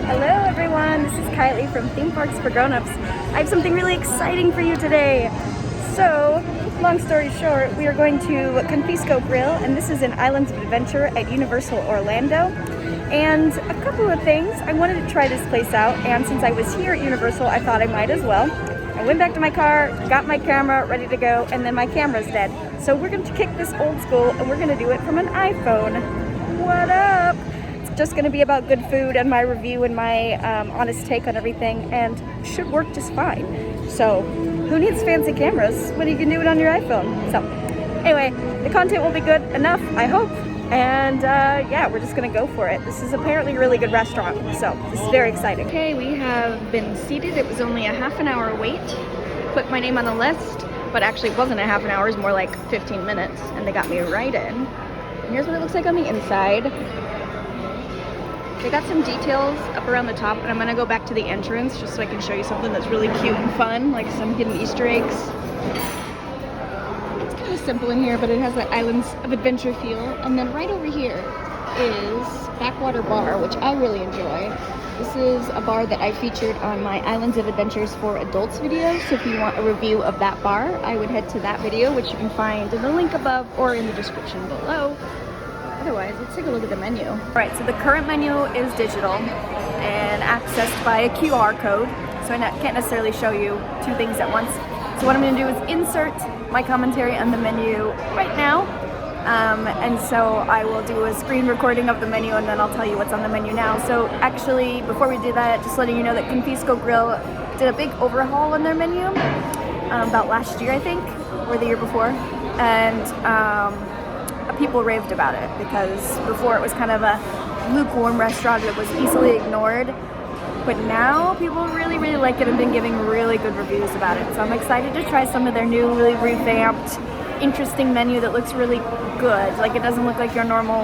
Hello everyone, this is Kylie from Theme Parks for Grown-Ups. I have something really exciting for you today. So, long story short, we are going to Confisco Grille, and this is in Islands of Adventure at Universal Orlando. And a couple of things, I wanted to try this place out, and since I was here at Universal, I thought I might as well. I went back to my car, got my camera ready to go, and then my camera's dead. So we're going to kick this old school, and we're going to do it from an iPhone. What up? Just going to be about good food and my review and my honest take on everything, and should work just fine. So who needs fancy cameras when you can do it on your iPhone? So anyway, the content will be good enough, I hope, and yeah, we're just going to go for it. This is apparently a really good restaurant, so this is very exciting. Okay, we have been seated. It was only a half an hour wait. Put my name on the list, but actually it wasn't a half an hour, it was more like 15 minutes, and they got me right in. And here's what it looks like on the inside. They got some details up around the top, and I'm gonna go back to the entrance just so I can show you something that's really cute and fun, like some hidden Easter eggs. It's kind of simple in here, but it has that Islands of Adventure feel. And then right over here is Backwater Bar, which I really enjoy. This is a bar that I featured on my Islands of Adventures for Adults video, so if you want a review of that bar, I would head to that video, which you can find in the link above or in the description below. Otherwise, let's take a look at the menu. All right, so the current menu is digital and accessed by a QR code, so I can't necessarily show you two things at once. So what I'm going to do is insert my commentary on the menu right now, and so I will do a screen recording of the menu, and then I'll tell you what's on the menu now. So actually, before we do that, just letting you know that Confisco Grille did a big overhaul on their menu about last year, I think, or the year before, and people raved about it because before it was kind of a lukewarm restaurant that was easily ignored, but now people really like it and been giving really good reviews about it. So I'm excited to try some of their new, really revamped, interesting menu that looks really good. Like, it doesn't look like your normal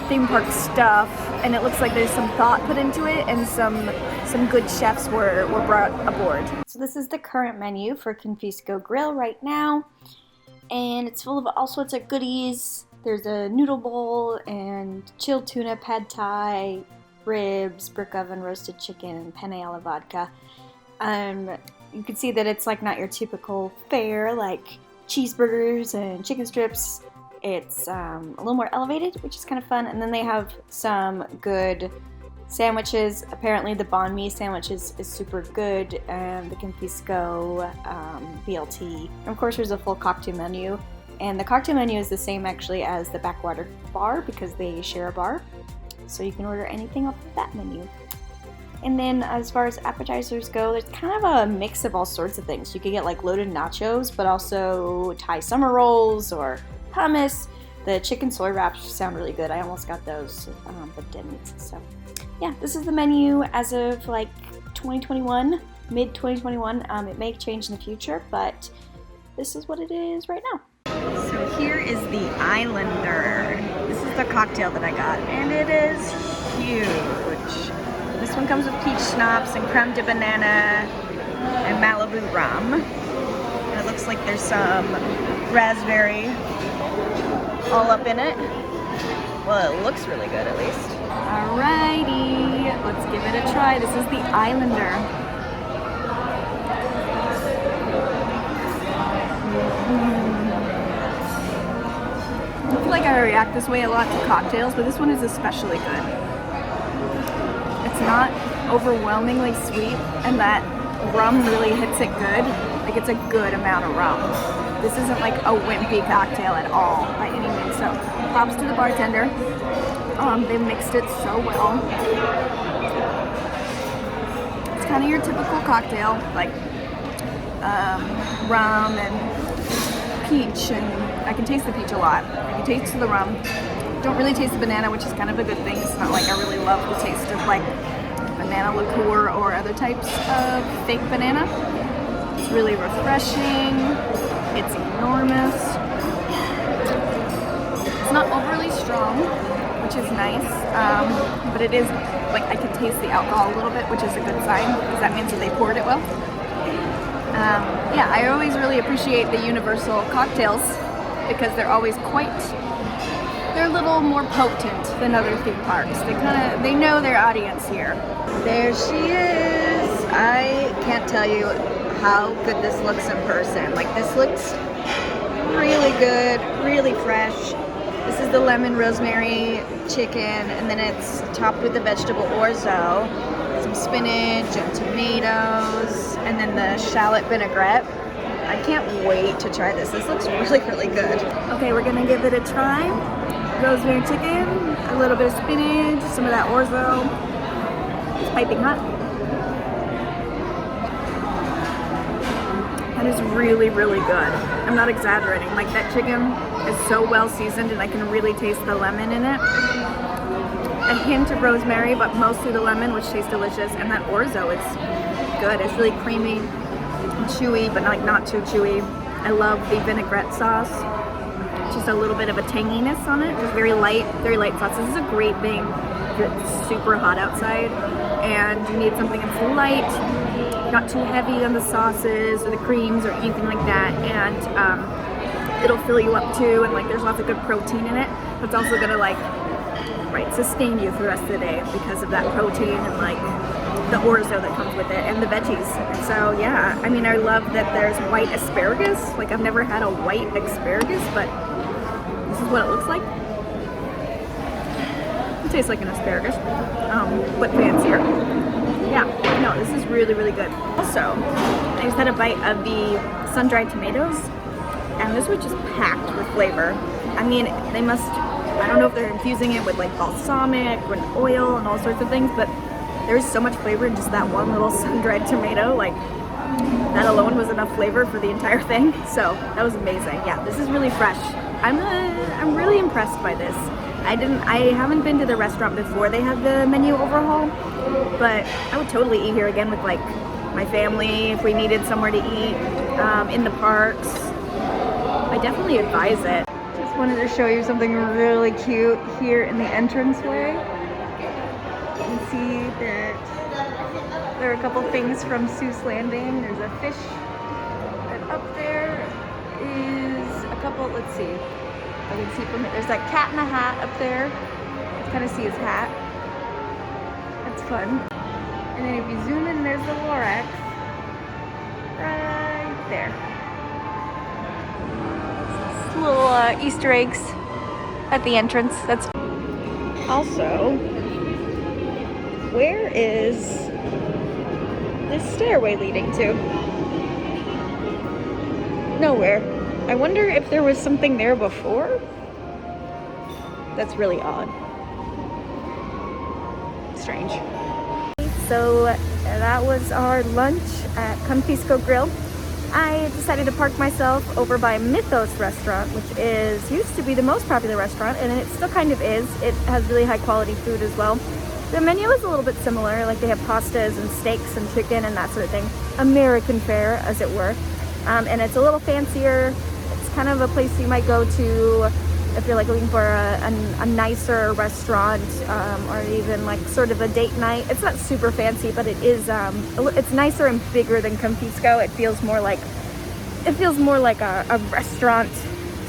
theme park stuff, and it looks like there's some thought put into it, and some good chefs were brought aboard. So this is the current menu for Confisco Grille right now, and it's full of all sorts of goodies. There's a noodle bowl and chilled tuna, pad thai, ribs, brick oven roasted chicken, and penne alla vodka. You can see that it's like not your typical fare like cheeseburgers and chicken strips. It's a little more elevated, which is kind of fun. And then they have some good sandwiches. Apparently the banh mi sandwich is super good, and the Confisco BLT. And of course there's a full cocktail menu. And the cocktail menu is the same actually as the Backwater Bar because they share a bar. So you can order anything off of that menu. And then as far as appetizers go, there's kind of a mix of all sorts of things. You could get like loaded nachos, but also Thai summer rolls or hummus. The chicken soy wraps sound really good. I almost got those, but didn't. So yeah, this is the menu as of like 2021, mid 2021. It may change in the future, but this is what it is right now. So here is the Islander. This is the cocktail that I got, and it is huge. This one comes with peach schnapps and creme de banana and Malibu rum. And it looks like there's some raspberry all up in it. Well, it looks really good at least. Alrighty, let's give it a try. This is the Islander. I feel like I react this way a lot to cocktails, but this one is especially good. It's not overwhelmingly sweet, and that rum really hits it good. Like, it's a good amount of rum. This isn't like a wimpy cocktail at all by any means. So props to the bartender. They mixed it so well. It's kind of your typical cocktail, like rum and peach, and I can taste the peach a lot. I can taste the rum. Don't really taste the banana, which is kind of a good thing. It's not like I really love the taste of like banana liqueur or other types of fake banana. It's really refreshing. It's enormous. It's not overly strong, which is nice, but it is, like, I can taste the alcohol a little bit, which is a good sign, because that means that they poured it well. Yeah, I always really appreciate the Universal cocktails because they're always quite they're a little more potent than other theme parks. They know their audience here. There she is. I can't tell you how good this looks in person. Like, this looks really good, really fresh. This is the lemon rosemary chicken, and then it's topped with the vegetable orzo, some spinach and tomatoes, and then the shallot vinaigrette. I can't wait to try this. This looks really, really good. Okay, we're gonna give it a try. Rosemary chicken, a little bit of spinach, some of that orzo. It's piping hot. That is really, really good. I'm not exaggerating. Like, that chicken is so well seasoned, and I can really taste the lemon in it. A hint of rosemary, but mostly the lemon, which tastes delicious. And that orzo, it's good. It's really creamy and chewy, but not too chewy. I love the vinaigrette sauce. Just a little bit of a tanginess on it. Just very light sauce. This is a great thing if it's super hot outside and you need something that's light, not too heavy on the sauces or the creams or anything like that, and it'll fill you up too, and like there's lots of good protein in it, but it's also gonna like sustain you for the rest of the day because of that protein and like the orzo that comes with it and the veggies. And so yeah, I mean, I love that there's white asparagus. Like, I've never had a white asparagus, but this is what it looks like. It tastes like an asparagus, but fancier. Yeah, no, this is really, really good. Also, I just had a bite of the sun-dried tomatoes, and this was just packed with flavor. I mean, they must, I don't know if they're infusing it with like balsamic or oil and all sorts of things, but there's so much flavor in just that one little sun-dried tomato. Like, that alone was enough flavor for the entire thing. So that was amazing. Yeah, this is really fresh. I'm really impressed by this. I haven't been to the restaurant before they had the menu overhaul, but I would totally eat here again with like my family if we needed somewhere to eat in the parks. I definitely advise it. Just wanted to show you something really cute here in the entranceway. You can see that there are a couple things from Seuss Landing. There's a fish, and up there is a couple, let's see. I can see from here. There's that cat in a hat up there. You can kind of see his hat. That's fun. And then if you zoom in, there's the Lorax. Right there. Just little Easter eggs at the entrance. That's also, where is this stairway leading to? Nowhere. I wonder if there was something there before? That's really odd. Strange. So that was our lunch at Confisco Grille. I decided to park myself over by Mythos Restaurant, which used to be the most popular restaurant, and it still kind of is. It has really high quality food as well. The menu is a little bit similar, like they have pastas and steaks and chicken and that sort of thing. American fare, as it were. And it's a little fancier. It's kind of a place you might go to if you're like looking for a nicer restaurant, or even like sort of a date night. It's not super fancy, but it is it's nicer and bigger than Confisco. It feels more like a restaurant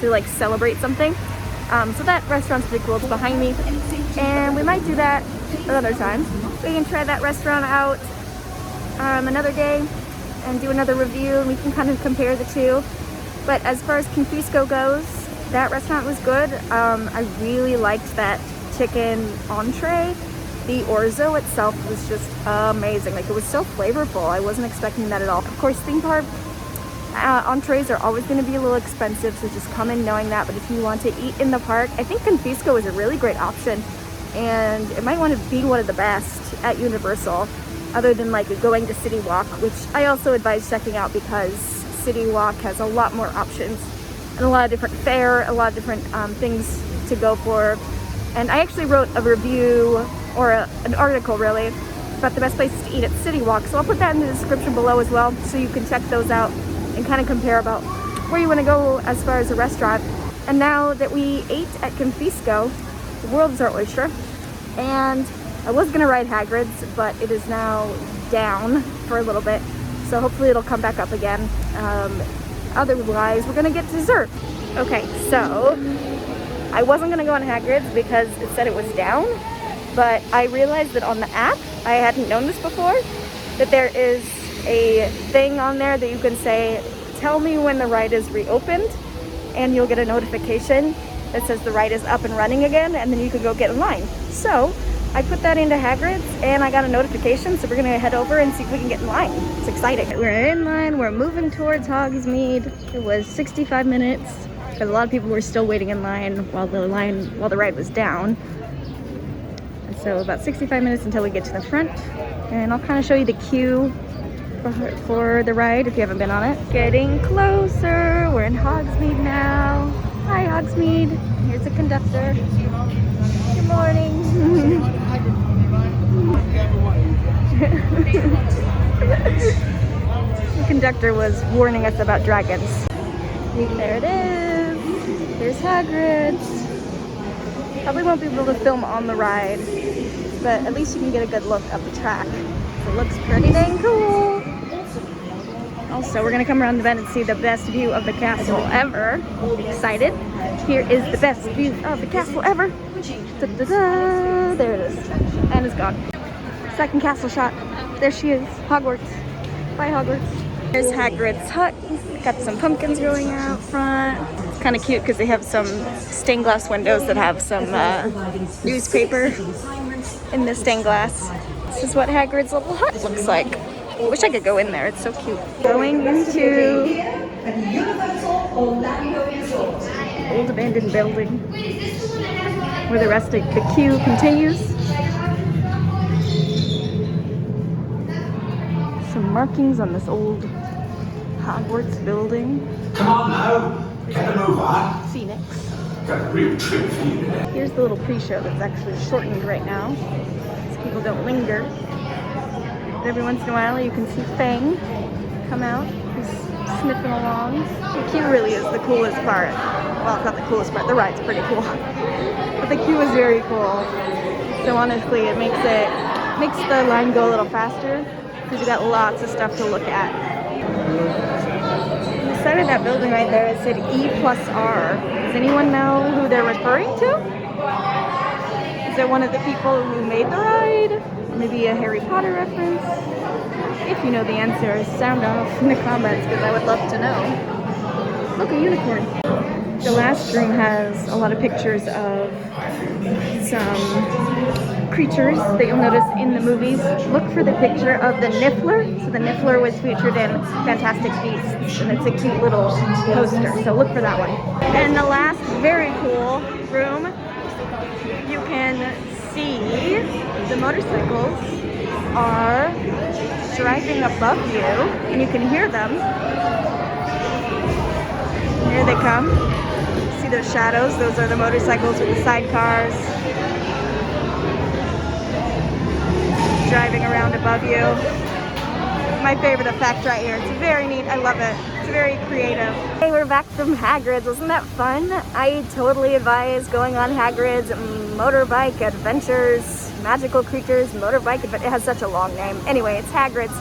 to like celebrate something. So that restaurant's pretty cool. It's behind me, and we might do that another time. We can try that restaurant out another day and do another review, and we can kind of compare the two. But as far as Confisco goes, that restaurant was good. I really liked that chicken entree. The orzo itself was just amazing. Like, it was so flavorful. I wasn't expecting that at all. Of course, theme park entrees are always going to be a little expensive, so just come in knowing that. But if you want to eat in the park, I think Confisco is a really great option, and it might want to be one of the best at Universal, other than like going to CityWalk, which I also advise checking out, because CityWalk has a lot more options and a lot of different fare, a lot of different things to go for. And I actually wrote a review, or an article really, about the best places to eat at CityWalk, so I'll put that in the description below as well, so you can check those out and kind of compare about where you want to go as far as a restaurant. And now that we ate at Confisco, the world is our oyster. And I was gonna ride Hagrids, but it is now down for a little bit, so hopefully it'll come back up again. Otherwise, we're gonna get dessert. Okay, so I wasn't gonna go on Hagrid's because it said it was down, but I realized that on the app, I hadn't known this before, that there is a thing on there that you can say, tell me when the ride is reopened, and you'll get a notification that says the ride is up and running again, and then you can go get in line. So I put that into Hagrid's and I got a notification, so we're gonna head over and see if we can get in line. It's exciting. We're in line, we're moving towards Hogsmeade. It was 65 minutes because a lot of people were still waiting in line while the ride was down. And so about 65 minutes until we get to the front. And I'll kind of show you the queue for the ride if you haven't been on it. Getting closer, we're in Hogsmeade now. Hi Hogsmeade, here's the conductor. Good morning. The conductor was warning us about dragons. There it is. Here's Hagrid's. Probably won't be able to film on the ride, but at least you can get a good look of the track. It looks pretty dang cool. Also, we're gonna come around the bend and see the best view of the castle ever. Excited. Here is the best view of the castle ever. Da, da, da. There it is. And it's gone. Second castle shot. There she is. Hogwarts. Bye, Hogwarts. Here's Hagrids Hut. Got some pumpkins growing out front. It's kind of cute because they have some stained glass windows that have some newspaper in the stained glass. This is what Hagrid's little hut looks like. I wish I could go in there. It's so cute. Going into old abandoned building where the rest of the queue continues. Some markings on this old Hogwarts building. Come on now, get a move on. Phoenix. Got a real trip for you today. Here's the little pre-show that's actually shortened right now, so people don't linger. But every once in a while you can see Fang come out. He's sniffing along. The queue really is the coolest part. Well, it's not the coolest part. The ride's pretty cool. But the queue is very cool. So honestly, it makes the line go a little faster because you got lots of stuff to look at. On the side of that building right there, it said E+R. Does anyone know who they're referring to? Is it one of the people who made the ride? Maybe a Harry Potter reference? If you know the answer, sound off in the comments because I would love to know. Look, a unicorn. The last room has a lot of pictures of some creatures that you'll notice in the movies. Look for the picture of the Niffler. So the Niffler was featured in Fantastic Beasts, and it's a cute little poster. So look for that one. And the last very cool room, you can see the motorcycles are driving above you, and you can hear them. Here they come. See those shadows? Those are the motorcycles with the sidecars driving around above you. My favorite effect right here. It's very neat. I love it. It's very creative. Hey, we're back from Hagrid's. Wasn't that fun? I totally advise going on Hagrid's Motorbike Adventures, Magical Creatures Motorbike. But it has such a long name. Anyway, it's Hagrid's,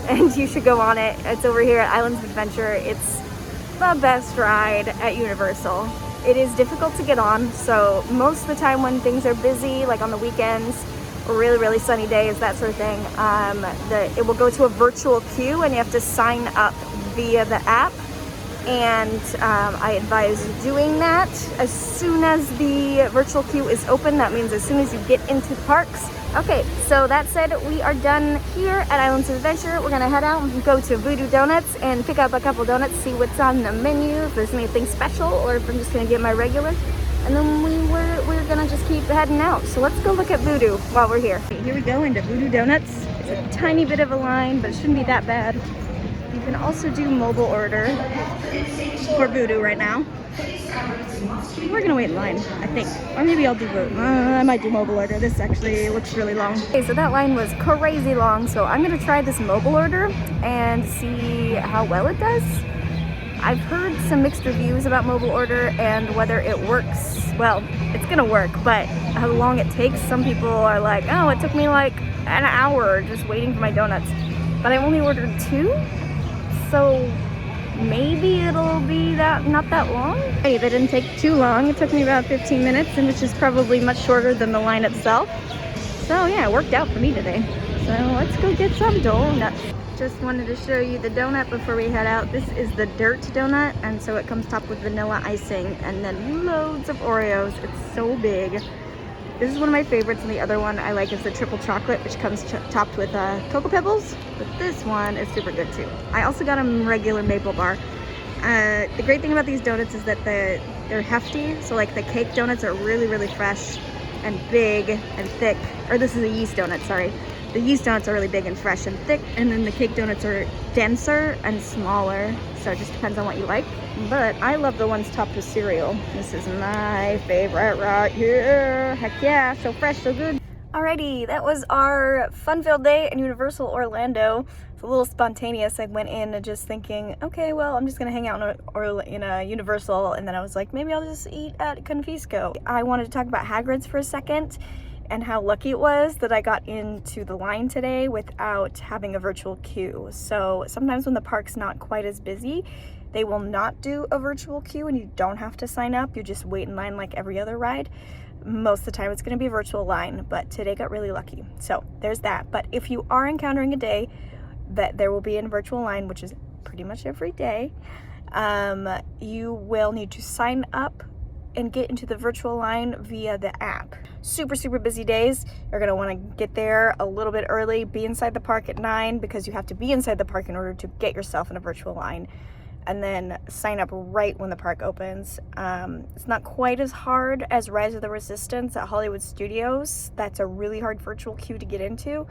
and you should go on it. It's over here at Islands of Adventure. It's the best ride at Universal. It is difficult to get on, so most of the time when things are busy, like on the weekends, or really sunny days, that sort of thing, it will go to a virtual queue and you have to sign up via the app. And I advise doing that as soon as the virtual queue is open. That means as soon as you get into the parks. Okay, so that said, we are done here at Islands of Adventure. We're gonna head out and go to Voodoo Donuts and pick up a couple donuts, see what's on the menu, if there's anything special, or if I'm just gonna get my regular. And then we're gonna just keep heading out. So let's go look at Voodoo while we're here. Here we go into Voodoo Donuts. It's a tiny bit of a line, but it shouldn't be that bad. You can also do mobile order for Voodoo right now. We're gonna wait in line, I think. Or maybe I'll do Voodoo. I might do mobile order. This actually looks really long. Okay, so that line was crazy long, so I'm gonna try this mobile order and see how well it does. I've heard some mixed reviews about mobile order and whether it works. Well, it's gonna work, but how long it takes. Some people are like, oh, it took me like an hour just waiting for my donuts. But I only ordered 2, so maybe it'll be not that long. Hey, that didn't take too long. It took me about 15 minutes, and which is probably much shorter than the line itself. So yeah, it worked out for me today. So let's go get some donuts. Just wanted to show you the donut before we head out. This is the dirt donut, and so it comes topped with vanilla icing and then loads of Oreos. It's so big. This is one of my favorites, and the other one I like is the triple chocolate, which comes topped with Cocoa Pebbles. But this one is super good too. I also got a regular maple bar. The great thing about these donuts is that they're hefty. So like the cake donuts are really, really fresh and big and thick. Or this is a yeast donut, sorry. The yeast donuts are really big and fresh and thick, and then the cake donuts are denser and smaller. So it just depends on what you like. But I love the ones topped with cereal. This is my favorite right here. Heck yeah, so fresh, so good. Alrighty, that was our fun-filled day in Universal Orlando. It's a little spontaneous. I went in just thinking, okay, well, I'm just gonna hang out in a Universal, and then I was like, maybe I'll just eat at Confisco. I wanted to talk about Hagrid's for a second, and how lucky it was that I got into the line today without having a virtual queue. So sometimes when the park's not quite as busy, they will not do a virtual queue and you don't have to sign up. You just wait in line like every other ride. Most of the time it's gonna be a virtual line, but today got really lucky. So there's that. But if you are encountering a day that there will be a virtual line, which is pretty much every day, you will need to sign up and get into the virtual line via the app. Super busy days, you're gonna wanna get there a little bit early, be inside the park at 9 because you have to be inside the park in order to get yourself in a virtual line, and then sign up right when the park opens. It's not quite as hard as Rise of the Resistance at Hollywood Studios. That's a really hard virtual queue to get into.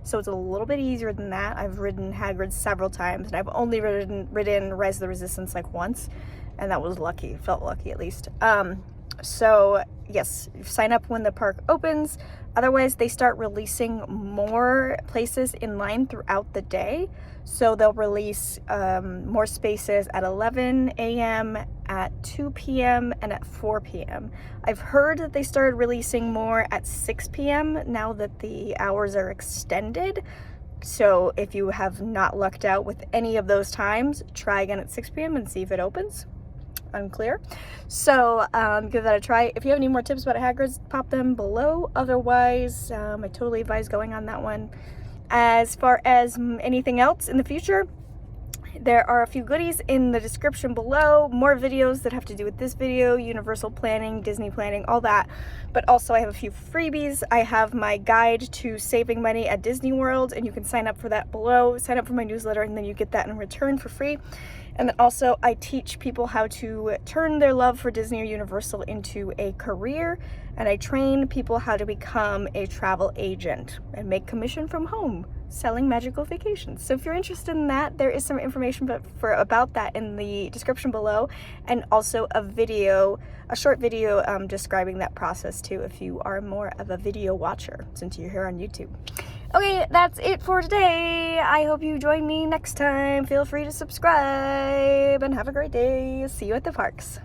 So it's a little bit easier than that. I've ridden Hagrid several times, and I've only ridden Rise of the Resistance like once, and that was lucky, felt lucky at least. So yes, sign up when the park opens. Otherwise, they start releasing more places in line throughout the day. So they'll release more spaces at 11 a.m., at 2 p.m., and at 4 p.m. I've heard that they started releasing more at 6 p.m. now that the hours are extended. So if you have not lucked out with any of those times, try again at 6 p.m. and see if it opens. Unclear. So give that a try. If you have any more tips about Hagrid's, pop them below. Otherwise, I totally advise going on that one. As far as anything else in the future, there are a few goodies in the description below, more videos that have to do with this video, Universal planning, Disney planning, all that. But also I have a few freebies. I have my guide to saving money at Disney World, and you can sign up for that below. Sign up for my newsletter, and then you get that in return for free. And then also I teach people how to turn their love for Disney or Universal into a career, and I train people how to become a travel agent and make commission from home selling magical vacations. So if you're interested in that, there is some information about that in the description below, and also a short video describing that process too, if you are more of a video watcher since you're here on YouTube. Okay, that's it for today. I hope you join me next time. Feel free to subscribe and have a great day. See you at the parks.